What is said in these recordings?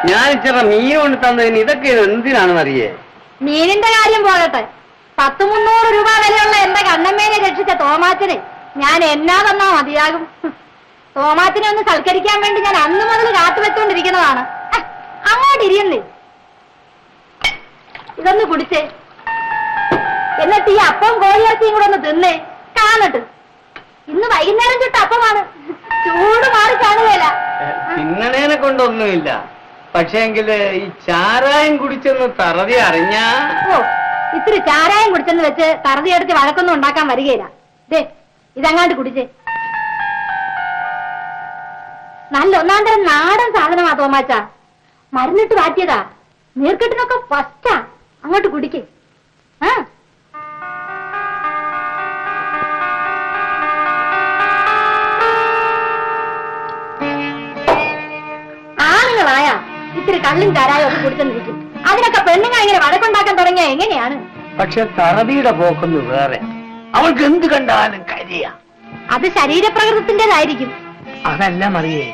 ഞാൻ ഇച്ചിരി മീൻ കൊണ്ട് തന്നതിന് ഇതൊക്കെ എന്തിനാണെന്നറിയേ? മീനിന്റെ കാര്യം പോകട്ടെ, 100-300 രൂപ വിലയുള്ള എന്റെ കണ്ണമ്മേനെ രക്ഷിച്ച തോമാച്ചനെ ഞാൻ എന്നാ തന്നാ മതിയാകും. തോമാച്ചനെ ഒന്ന് സൽക്കരിക്കാൻ വേണ്ടി ഞാൻ അന്ന് മുതൽ കാത്തുവെച്ചോണ്ടിരിക്കുന്നതാണ്. അങ്ങോട്ട് ഇരിയുന്നേ, ഇതൊന്ന് കുടിച്ചേ, എന്നിട്ട് ഈ അപ്പം കോഴിയിറച്ചിയും കൂടെ ഒന്ന് തിന്നേ കാണട്ട്. ഇന്ന് വൈകുന്നേരം ചുട്ട അപ്പമാണ്, ചൂട് മാറി കാണുകയില്ല. തിന്നണേനെ കൊണ്ടൊന്നുമില്ല, പക്ഷേ ഈ ചാരായം കുടിച്ചെന്ന് തറതി അറിഞ്ഞാ. ഓ, ഇത്തിരി ചാരായം കുടിച്ചെന്ന് വെച്ച് തറതി എടുത്ത് വഴക്കൊന്നും ഉണ്ടാക്കാൻ വരികയില്ല. ദേ ഇതങ്ങാണ്ട് കുടിച്ചേ, നല്ല ഒന്നാം തരം നാടൻ സാധനമാ തോമാച്ച, മരുന്നിട്ട് മാറ്റിയതാ, നീർക്കെട്ടിനൊക്കെ ഫസ്റ്റാ. അങ്ങോട്ട് കുടിക്കേ. ആണുങ്ങളായാ ഇത്തിരി കള്ളും ചാരായം ഒക്കെ കുടിച്ചെന്നിരിക്കും, അതിനൊക്കെ പെണ്ണുങ്ങൾ ഇങ്ങനെ വഴക്കുണ്ടാക്കാൻ തുടങ്ങിയ എങ്ങനെയാണ്? പക്ഷെ തറവിയുടെ പോക്കൊന്ന് വേറെ, അവൾക്ക് എന്ത് കണ്ടാലും കരിയാ. അത് ശരീരപ്രകൃതത്തിന്റേതായിരിക്കും. അതല്ല മറിയേ,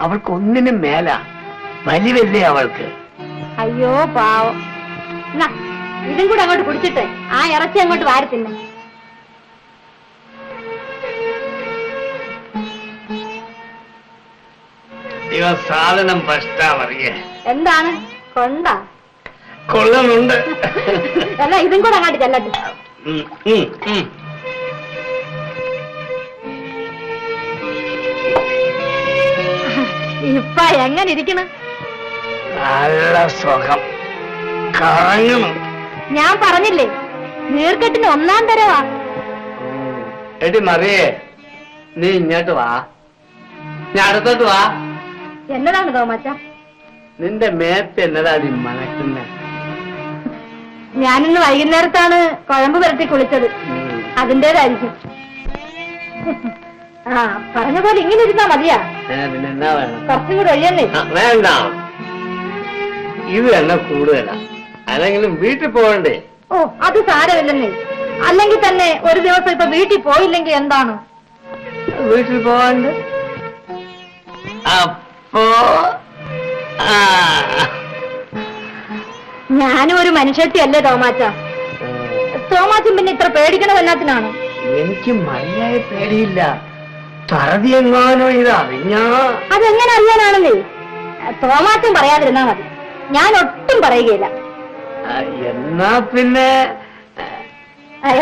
അവൾക്ക് ഒന്നിനും മേല, വലിവല്ലേ അവൾക്ക്. അയ്യോ പാവം. ഇതും കൂടെ അങ്ങോട്ട് കുടിച്ചിട്ട് ആ ഇറച്ചി അങ്ങോട്ട് വാരത്തില്ല. സാധനം ഫസ്റ്റാ മറിയേ. എന്താണ് കൊണ്ടാ? കൊള്ളുന്നുണ്ട്. അല്ല ഇതും കൂടെ അങ്ങോട്ട് ചെല്ലട്ടെ. ഇപ്പ എങ്ങനെ ഇരിക്കണം? നല്ല സുഖം, കറങ്ങുന്നു. ഞാൻ പറഞ്ഞില്ലേ, നീർക്കെട്ടിന് ഒന്നാം തരവാ. എടി മറിയേ, നീ ഇങ്ങോട്ട് വാ, ഞാൻ അടുത്തോട്ട് വാ. എന്നതാണ് തോമച്ച? നിന്റെ മേത്ത് എന്നതാടി മണക്കുന്ന? ഞാനിന്ന് വൈകുന്നേരത്താണ് കുഴമ്പ് പുരട്ടി കുളിച്ചത്, അതിന്റേതായിരിക്കും. ആ പറഞ്ഞ പോലെ ഇങ്ങനെ ഇരുന്നാ മതിയാ? പിന്നെന്നാ വേണം? കുറച്ചും കൂടെ ഒഴിയന്നേ. വേണ്ട, ഇത് എന്നെ കൂടുതലാ, അല്ലെങ്കിലും വീട്ടിൽ പോകണ്ടേ? ഓ അത് സാരമില്ലെന്നേ, അല്ലെങ്കിൽ തന്നെ ഒരു ദിവസം ഇപ്പൊ വീട്ടിൽ പോയില്ലെങ്കിൽ എന്താണ്? വീട്ടിൽ പോവാണ്ട് അപ്പോ ഞാനും ഒരു മനുഷ്യത്തി അല്ലേ തോമാച്ച? തോമാച്ചൻ പിന്നെ ഇത്ര പേടിക്കണത് എന്നാത്തിനാണ്? എനിക്ക് മര്യാദ പേടിയില്ല, തറതി എങ്ങാനോ ഇതറിഞ്ഞാ. അതെങ്ങനെ അറിയാനാണെന്നേ? തോമാച്ചൻ പറയാതിരുന്നാ മതി, ഞാൻ ഒട്ടും പറയുകയില്ല. എന്നാ പിന്നെ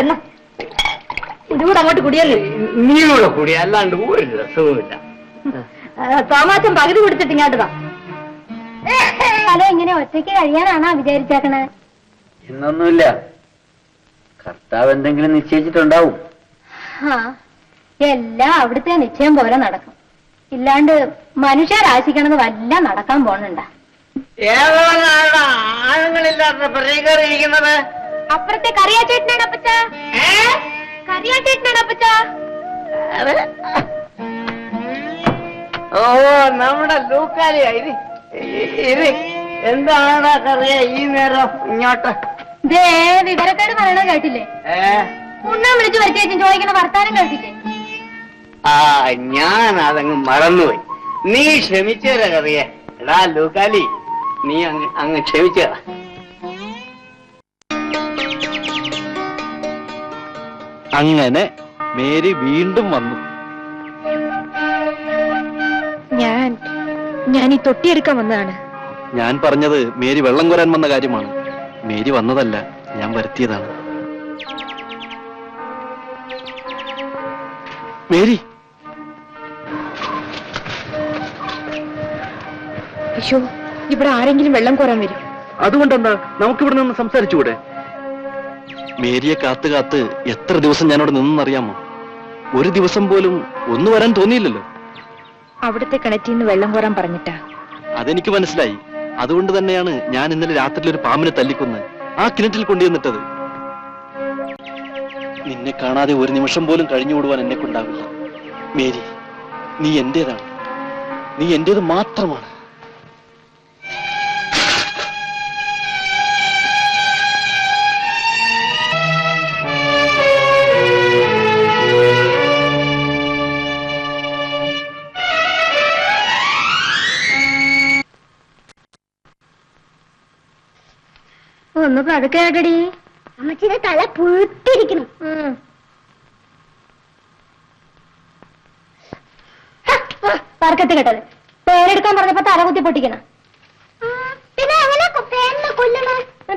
എന്നാ ഇതുകൂടെ അങ്ങോട്ട് കുടിയല്ലേ? നീ കൂടെ കൂടി, അല്ലാണ്ട് ഒരു രസവുമില്ല. തോമാച്ചൻ പകുതി കുടിച്ചിട്ട് ഇങ്ങോട്ട് അല്ല, ഇങ്ങനെ ഒറ്റയ്ക്ക് കഴിയാനാണോ വിചാരിച്ചേക്കണേ? എന്നൊന്നുമില്ല, കർത്താവ് എന്തെങ്കിലും നിശ്ചയിച്ചിട്ടുണ്ടാവും. എല്ലാം അവിടുത്തെ നിശ്ചയം പോലെ നടക്കും, ഇല്ലാണ്ട് മനുഷ്യരാശിക്കണത് വല്ല നടക്കാൻ പോണുണ്ട. ആണുങ്ങളില്ലാത്ത പ്രതികരിക്കുന്നത് അപ്പുറത്തെ കറിയാച്ചേട്ടനാണ് അപ്പച്ച. കറിയാച്ചേട്ടനാണ് അപ്പച്ച. ഓ നമ്മുടെ ലൂക്കാലിയായി. എന്താണ് കറിയ ഈ നേരം ഇങ്ങോട്ട്? വിവരക്കേട് പറയണോ കേട്ടില്ലേ? ഉണ്ണാൻ വിളിച്ചു വരുത്തേച്ചും ചോദിക്കുന്ന വർത്താനം കേട്ടില്ലേ? ആ ഞാൻ അതങ്ങ് മറന്നുപോയി, നീ ക്ഷമിച്ചേരാ കറിയ. എടാ ലൂക്കാലി, നീ അങ്ങ് ക്ഷമിച്ചേരാ. അങ്ങനെ മേരി വീണ്ടും വന്നു. ഞാൻ ഈ തൊട്ടിയെടുക്കാൻ വന്നതാണ്. ഞാൻ പറഞ്ഞത് മേരി വെള്ളം കോരാൻ വന്ന കാര്യമാണ്. മേരി വന്നതല്ല, ഞാൻ വരുത്തിയതാണ്. മേരി, അയ്യോ, ഇവിടെ ആരെങ്കിലും വെള്ളം കോരാൻ വരും. അതുകൊണ്ടെന്താ, നമുക്കിവിടെ നിന്ന് സംസാരിച്ചുകൂടെ? മേരിയെ കാത്ത് കാത്ത് എത്ര ദിവസം ഞാനവിടെ നിന്നറിയാമോ? ഒരു ദിവസം പോലും ഒന്നു വരാൻ തോന്നിയില്ലല്ലോ. അവിടുത്തെ കിണറ്റിൽ നിന്ന് വെള്ളം കോരാൻ പറഞ്ഞിട്ടാ. അതെനിക്ക് മനസ്സിലായി. അതുകൊണ്ട് തന്നെയാണ് ഞാൻ ഇന്നലെ രാത്രിയിൽ ഒരു പാമ്പിനെ തല്ലിക്കൊന്ന് ആ കിണറ്റിൽ കൊണ്ടുവന്നിട്ടത്. നിന്നെ കാണാതെ ഒരു നിമിഷം പോലും കഴിഞ്ഞുകൂടുവാൻ എന്നെ കൊണ്ടാവില്ല. മേരി, നീ എന്റേതാണ്, നീ എന്റേത് മാത്രമാണ്. ഒന്ന് പതുക്കേട്ടടി. അമ്മച്ചിയുടെ തല പുഴുത്തിരിക്കണം. പറക്കത്ത് കേട്ടത് പേരെടുക്കാൻ പറഞ്ഞപ്പോ തല കുത്തി പൊട്ടിക്കണം. പിന്നെ അങ്ങനെ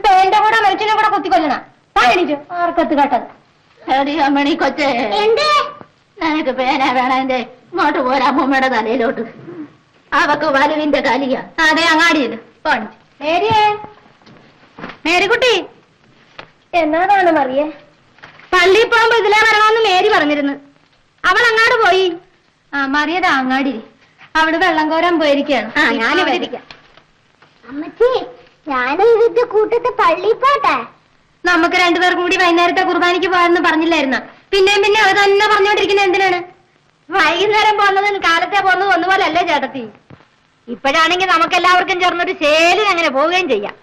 പേന്റെ കൂടെ മരിച്ചിനെ കൂടെ കുത്തി കൊല്ലണം. എണീച്ചു പറക്കത്ത് കേട്ടത്. മണി കൊച്ചേ, നിനക്ക് പേന വേണേ ഇങ്ങോട്ട് പോരാ അമ്മൂമ്മയുടെ തലയിലോട്ട്. അവക്ക് വലുവിന്റെ കലിയ. അതെ അങ്ങാടിയില് കാണിച്ചു. മേരിയേ, മേരിക്കുട്ടി എന്നാണ് മറിയേ? പള്ളിയിൽ പോകുമ്പോ ഇതിലേ വരണമെന്ന് മേരി പറഞ്ഞിരുന്നു. അവൾ അങ്ങാട് പോയി. ആ മറിയതാ അങ്ങാടി. അവിടെ വെള്ളം കോരാൻ പോയിരിക്കാണ്. ഞാനിവിടെ ഇരിക്കാം. അമ്മച്ചി, ഞാനും ഇതിന്റെ കൂട്ടത്തെ പള്ളിയിൽ പോട്ടെ? നമുക്ക് രണ്ടുപേർക്കും കൂടി വൈകുന്നേരത്തെ കുർബാനയ്ക്ക് പോകാമെന്ന് പറഞ്ഞില്ലായിരുന്ന? പിന്നെയും പിന്നെ അത് തന്നെ പറഞ്ഞോണ്ടിരിക്കുന്നത് എന്തിനാണ്? വൈകുന്നേരം പോകുന്നതും കാലത്തെ പോകുന്നതും ഒന്നുപോലല്ലേ ചേട്ടത്തി? ഇപ്പോഴാണെങ്കിൽ നമുക്കെല്ലാവർക്കും ചേർന്നൊരു ശേലിന് അങ്ങനെ പോവുകയും ചെയ്യാം.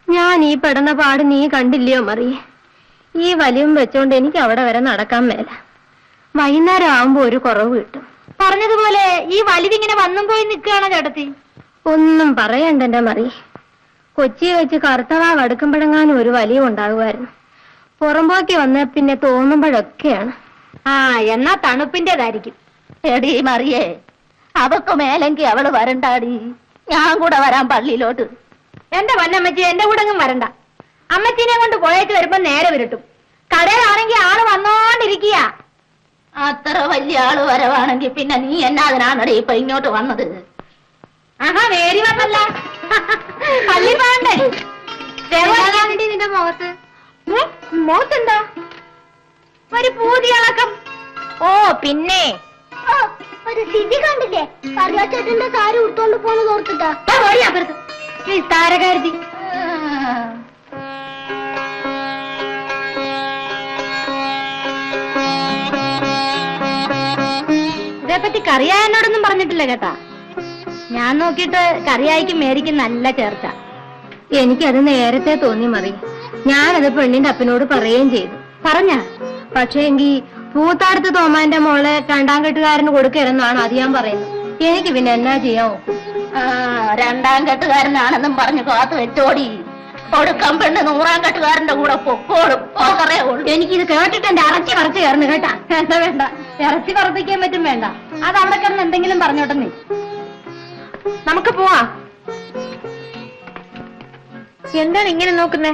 ഞാൻ ഈ പെടുന്ന പാട് നീ കണ്ടില്ലയോ മറി? ഈ വലിയും വെച്ചോണ്ട് എനിക്ക് അവിടെ വരെ നടക്കാൻ മേല. വൈകുന്നേരം ആവുമ്പോ ഒരു കുറവ് കിട്ടും. പറഞ്ഞതുപോലെ ഈ വലിവിങ്ങനെ വന്നും പോയി നിൽക്കുകയാണോ ചേട്ടത്തി? ഒന്നും പറയണ്ട എന്റെ മറി. കൊച്ചിയെ വെച്ച് കറുത്തവാവ് അടുക്കുമ്പോഴെങ്ങാനും ഒരു വലിയ ഉണ്ടാകുമായിരുന്നു. പുറമ്പോക്കി വന്ന പിന്നെ തോന്നുമ്പോഴൊക്കെയാണ്. ആ എന്നാ തണുപ്പിന്റേതായിരിക്കും. എടി മറിയേ, അവക്ക് മേലെങ്കി അവള് വരണ്ടാടി. ഞാൻ കൂടെ വരാൻ പള്ളിയിലോട്ട്. എന്റെ പൊന്നമ്മച്ചി, എന്റെ കൂടെ ഒന്നും വരണ്ട. അമ്മച്ചീനെ കൊണ്ട് പോയിട്ട് വരുമ്പോ നേരെ വിരട്ടും. കടയിലാണെങ്കിൽ ആള് വന്നോണ്ടിരിക്കുക. അത്ര വലിയ ആള് വരവാണെങ്കിൽ പിന്നെ നീ എന്നാതിനാണടി ഇപ്പൊ ഇങ്ങോട്ട് വന്നത്? ആഹാ, മേരി വന്നല്ല. പള്ളി പോകണ്ടേ? നിന്റെ മുഖത്ത് മുഖത്തെന്താ ഒരു പൂതിയളക്കം? ഓ പിന്നെ ഒരു സ്ഥിതി കണ്ടില്ലേ? കറിയാച്ചേട്ടന്റെ സാരി ഉടുത്തോണ്ട് പോണത് ഓർത്തിട്ടാ. താരകാരുതി. ഇതേപ്പറ്റി കറിയായ എന്നോടൊന്നും പറഞ്ഞിട്ടില്ല കേട്ടാ. ഞാൻ നോക്കിയിട്ട് കറിയായിക്കും മേരിക്കും നല്ല ചേർച്ച. എനിക്കത് നേരത്തെ തോന്നി മറി. ഞാനത് പെണ്ണിന്റെ അപ്പനോട് പറയുകയും ചെയ്തു. പറഞ്ഞ പക്ഷേ എങ്കി പൂത്താടത്ത് തോമാന്റെ മോളെ രണ്ടാം കെട്ടുകാരന് കൊടുക്കരുതെന്നാണ് അത് ഞാൻ പറയുന്നത്. എനിക്ക് പിന്നെ എന്നാ ചെയ്യാമോ? രണ്ടാം കെട്ടുകാരനാണെന്നും പറഞ്ഞു കാത്തു വെച്ചോടി. കൊടുക്കാൻ പെണ്ണ് നൂറാം കെട്ടുകാരന്റെ കൂടെ പൊക്കോളും. എനിക്കിത് കേട്ടിട്ട് എന്റെ ഇറച്ചി പറച്ച് കയറുന്നു കേട്ടാ. എന്താ വേണ്ട, ഇറച്ചി പറപ്പിക്കാൻ പറ്റും വേണ്ട. അത് അവിടെ കിടന്ന് എന്തെങ്കിലും പറഞ്ഞോട്ടെ. നീ നമുക്ക് പോവാ. എന്താണ് ഇങ്ങനെ നോക്കുന്നേ?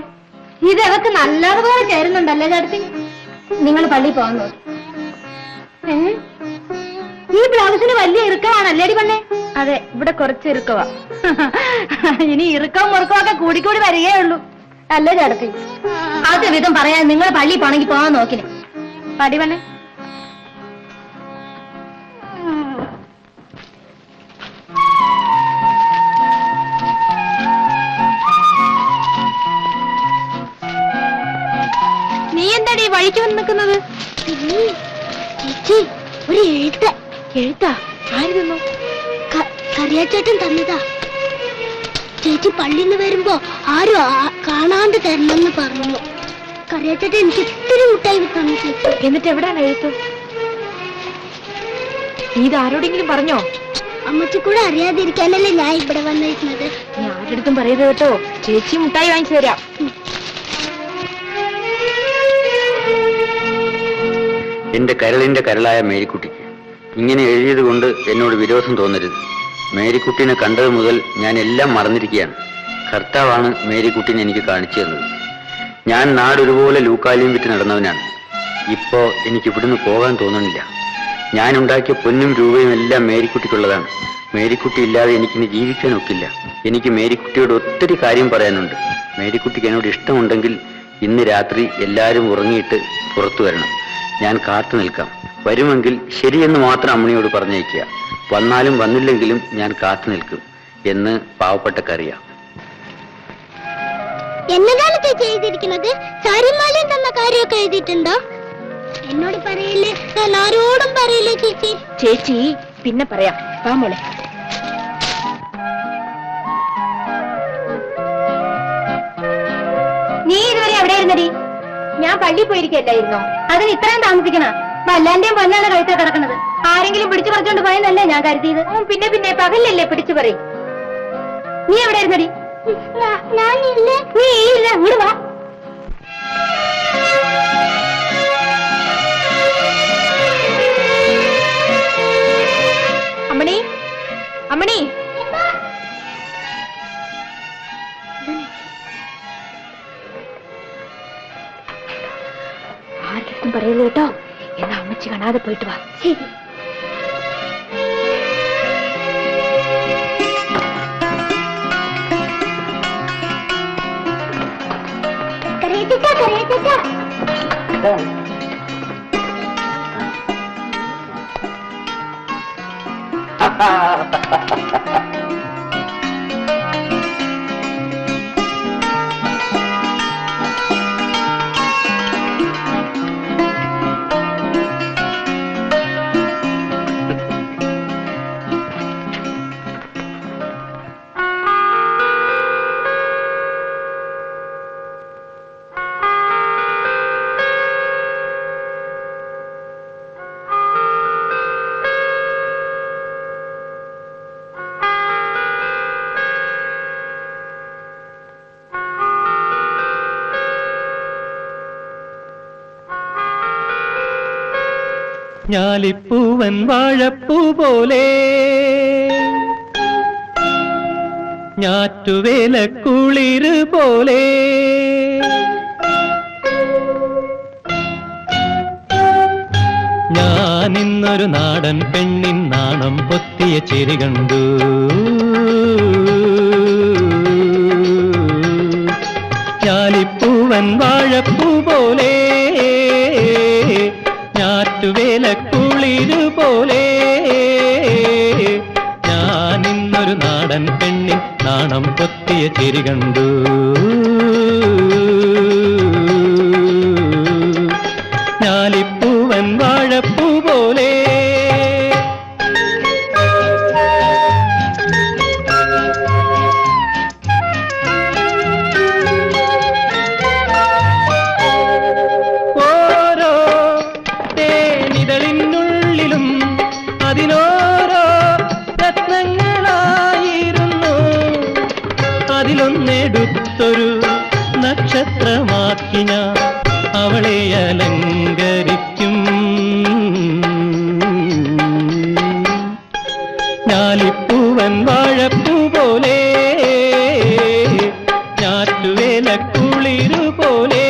ഇതൊക്കെ നല്ലതുപോലെ ചേരുന്നുണ്ടല്ലേ ചേട്ടത്തി? നിങ്ങൾ പള്ളി പോകാൻ നോക്കി. ഈ ബ്ലൗസിന് വലിയ ഇറുക്കമാണല്ലേടി പെണ്ണെ? അതെ, ഇവിടെ കുറച്ച് ഇറുക്കവാ. ഇനി ഇറുക്കവും മുറുക്കവും ഒക്കെ കൂടിക്കൂടി വരികയേ ഉള്ളൂ അല്ലേ ചേട്ടത്തി? അത് വിധം പറയാൻ നിങ്ങൾ പള്ളി പോണെങ്കിൽ പോകാൻ നോക്കിനെ. പടി പെണ്ണെ. നീ എന്താടി വഴിക്ക് വന്ന് നിൽക്കുന്നത്? ഒരു എഴുത്താ. ആര് തന്നു? കറിയാച്ചേട്ടൻ തന്നതാ. ചേച്ചി പള്ളിന്ന് വരുമ്പോ ആരും കാണാണ്ട് തരണമെന്ന് പറഞ്ഞു. കറിയാച്ചേട്ടൻ എനിക്ക് ഇത്തിരി മുട്ടായി തന്നു ചേച്ചി. എന്നിട്ട് എവിടെയാണ് എഴുത്ത്? ഇത് ആരോടെങ്കിലും പറഞ്ഞോ? അമ്മച്ചി കൂടെ അറിയാതിരിക്കാനല്ലേ ഞാൻ ഇവിടെ വന്നിരുന്നത്. നീ ആരുടെ പറയരുത് കേട്ടോ. ചേച്ചി മുട്ടായി വാങ്ങിച്ചു തരാം. എന്റെ കരളിന്റെ കരളായ മേരിക്കുട്ടിക്ക് ഇങ്ങനെ എഴുതിയത് കൊണ്ട് എന്നോട് വിരോധം തോന്നരുത്. മേരിക്കുട്ടിനെ കണ്ടത് മുതൽ ഞാൻ എല്ലാം മറന്നിരിക്കുകയാണ്. കർത്താവാണ് മേരിക്കുട്ടിനെ എനിക്ക് കാണിച്ചു തന്നത്. ഞാൻ നാടൊരുപോലെ ലൂക്കാലിയും വിറ്റ് നടന്നവനാണ്. ഇപ്പോ എനിക്ക് ഇവിടുന്ന് പോകാൻ തോന്നുന്നില്ല. ഞാൻ ഉണ്ടാക്കിയ പൊന്നും രൂപയും എല്ലാം മേരിക്കുട്ടിക്കുള്ളതാണ്. മേരിക്കുട്ടി ഇല്ലാതെ എനിക്കിനി ജീവിക്കാൻ ഒക്കില്ല. എനിക്ക് മേരിക്കുട്ടിയോട് ഒത്തിരി കാര്യം പറയാനുണ്ട്. മേരിക്കുട്ടിക്ക് എന്നോട് ഇഷ്ടമുണ്ടെങ്കിൽ ഇന്ന് രാത്രി എല്ലാവരും ഉറങ്ങിയിട്ട് പുറത്തു വരണം. ഞാൻ കാത്തു നിൽക്കാം. വരുമെങ്കിൽ ശരിയെന്ന് മാത്രം അമ്മണിയോട് പറഞ്ഞേക്കുക. വന്നാലും വന്നില്ലെങ്കിലും ഞാൻ കാത്തു നിൽക്കും എന്ന് പാവപ്പെട്ടക്കറിയാം. എന്നതാണ് ചേച്ചി എഴുതിയിരിക്കുന്നത്? സാരിമാലയും തന്ന കാര്യമൊക്കെ എഴുതിയിട്ടുണ്ടോ? എന്നോട് പറയില്ലേ, ഞാൻ ആരോടും പറയില്ലേ ചേച്ചി. ചേച്ചി പിന്നെ പറയാം. വാ മോളെ. നീ ഇതുവരെ എവിടെയായിരുന്നടി? ഞാൻ പള്ളി പോയിരിക്കല്ലായിരുന്നോ? അതിന് ഇത്രയും താമസിക്കണ? വല്ലാന്റെയും പൊന്നാണ് കഴുത്ത കിടക്കുന്നത്. ആരെങ്കിലും പിടിച്ചു പറിച്ചോണ്ട് പോയെന്നല്ലേ ഞാൻ കരുതിയത്. പിന്നെ പകലല്ലേ പിടിച്ചു പറയും. നീ എവിടെയായിരുന്നടി? ഞാനില്ല. നീ ഇല്ല, ഇങ്ങോട്ട് വാ. അമ്മണി, അമ്മണി. ആർക്കും പറയല്ലോ കേട്ടോ. എന്നാ അമ്മച്ചി കാണാതെ പോയിട്ട് വാ. ശരി. കരയത്തേക്കാ, കരയത്തേക്കാ. ഞാലിപ്പൂവൻ വാഴപ്പൂ പോലെ ഞാറ്റുവേല കുളിര് പോലെ ഞാനിന്നൊരു നാടൻ പെണ്ണിൻ നാണം പൊത്തിയ ചിരി കണ്ടു. ഞാലിപ്പൂവൻ വാഴപ്പൂ പോലെ ഞാറ്റുവേല കുളിര് പോലെ ഞാനിന്നൊരു നാടൻ പെണ്ണിൻ നാണം പൊത്തിയ ചിരി കണ്ടു. ഞാലിപ്പൂവൻ വാഴപ്പൂ പോലെ. അതിനോരോ രത്നങ്ങളായിരുന്നു, അതിലൊന്നെടുത്തൊരു നക്ഷത്രമാക്കി ഞാൻ അവളെ അലങ്കരിക്കും. ഞാലിപ്പൂവൻ വാഴപ്പൂ പോലെ ഞാറ്റുവേല കുളിരു പോലെ